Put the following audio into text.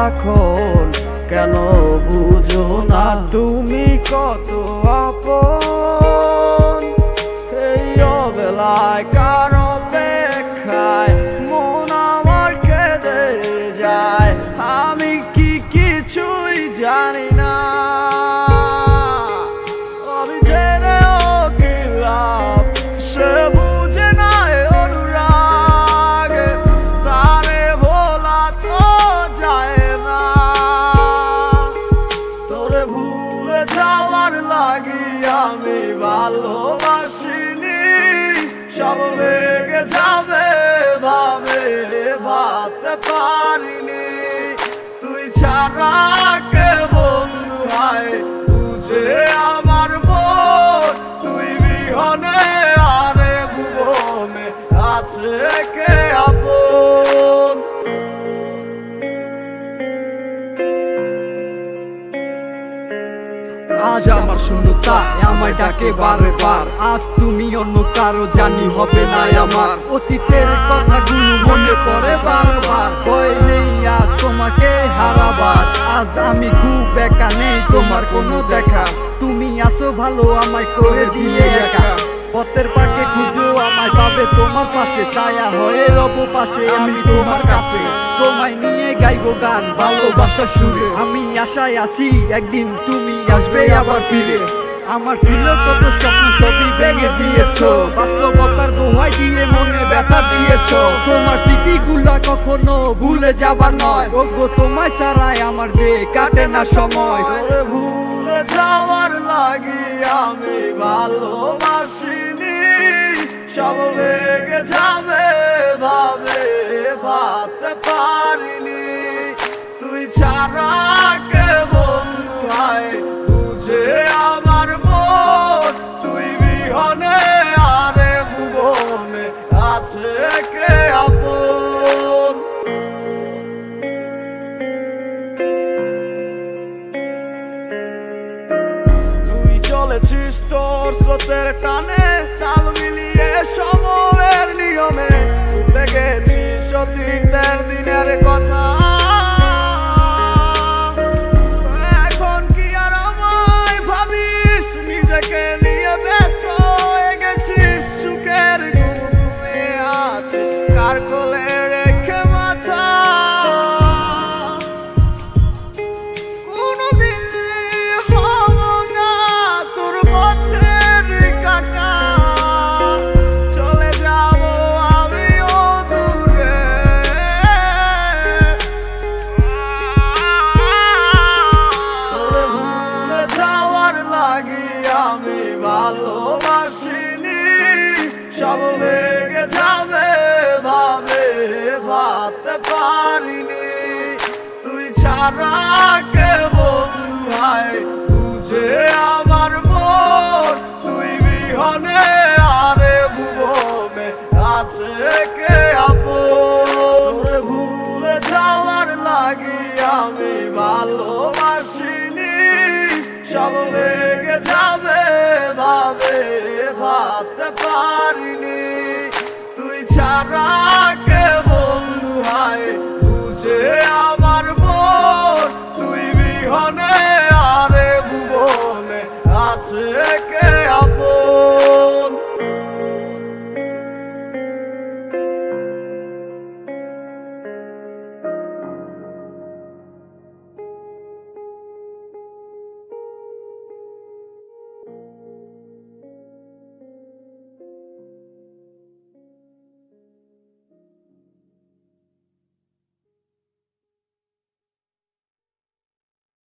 এখন কেন বুঝো না তুমি কত আপন। এই অবেলায় কার অপেক্ষায় মন আমার কেঁদে যায়, আমি কি কিছুই জানি না। আমি জেনেও কি লাভ, সে বুঝে না অনুরাগ, তারে ভোলা তো যায় না। তোরে ভুলে যাওয়ার লাগি আমি ভালোবাসিনি, সব ভেঙে যাবে ভাবতে পারিনি। তুই ছাড়া কে বন্ধু হয় বুঝে আমার মন, তুই বিহনে আরে ভুবনে আছে কে আপন। আজ আমার শূন্যতা আমায় ডাকে বারে বার, আজ তুমি অন্য কারো জানি হবে না আমার। অতীতের কথাগুলো মনে পড়ে বারবার, ভয় নেই আজ তোমাকে হারাবার। আজ আমি খুব একা, নেই তোমার কোনো দেখা, তুমি আছো ভালো আমায় করে দিয়ে একা। পথের পাকে খুঁজো আমায় পাবে তোমার পাশে, ছায়া হয়ে রব পাশে আমি তোমার কাছে। তোমায় নিয়ে গাইবো গান ভালোবাসার সুরে, আমি আশায় আছি একদিন তুমি আসবে আবার ফিরে। আমার ছিল কত স্বপ্ন সবই ভেঙে দিয়েছো, বাস্তবতার দোহাই দিয়ে মনে ব্যথা দিয়েছো। তোমার স্মৃতিগুলা কখনো ভুলে যাবার নয়, ওগো তোমায় ছাড়াই আমার যে কাটে না সময়। তোরে ভুলে যাওয়ার লাগি আমি ভালোবাসিনি, সব ভেঙে যাবে ভাবতে পারিনি। তুই ছাড়া কে বন্ধু হয় বুঝে আমার মন, তুই বিহনে আরে ভুবনে আছে কে আপন। তুই চলেছিস তোর স্রোতের টানে, তাল মিলিয়ে সময়ের নিয়মে, ভুলে গেছিস অতীতের দিনের কথা। এখন কি আর আমায় ভাবিস, নিজেকে নিয়ে ব্যস্ত হয়ে গেছিস, সুখের ঘুমিয়ে আছিস কার কোলে রেখে মাথা। কোনদিন হব না তোর পথের কাটা, চলে যাব আমিও দূরে। তোরে ভুলে যাওয়ার লাগি আমি ভালোবাসিনি, সব ভেঙে যাবে ভাবতে পারিনি। তুই ছাড়া কে বন্ধু হয় বুঝে আমার মন, তুই বিহনে আরে ভুবনে আছে কে আপন। তোরে ভুলে যাওয়ার লাগি আমি ভালোবাসিনি, সব ভেঙে যাবে ভাবতে পারিনি। তুই ছাড়া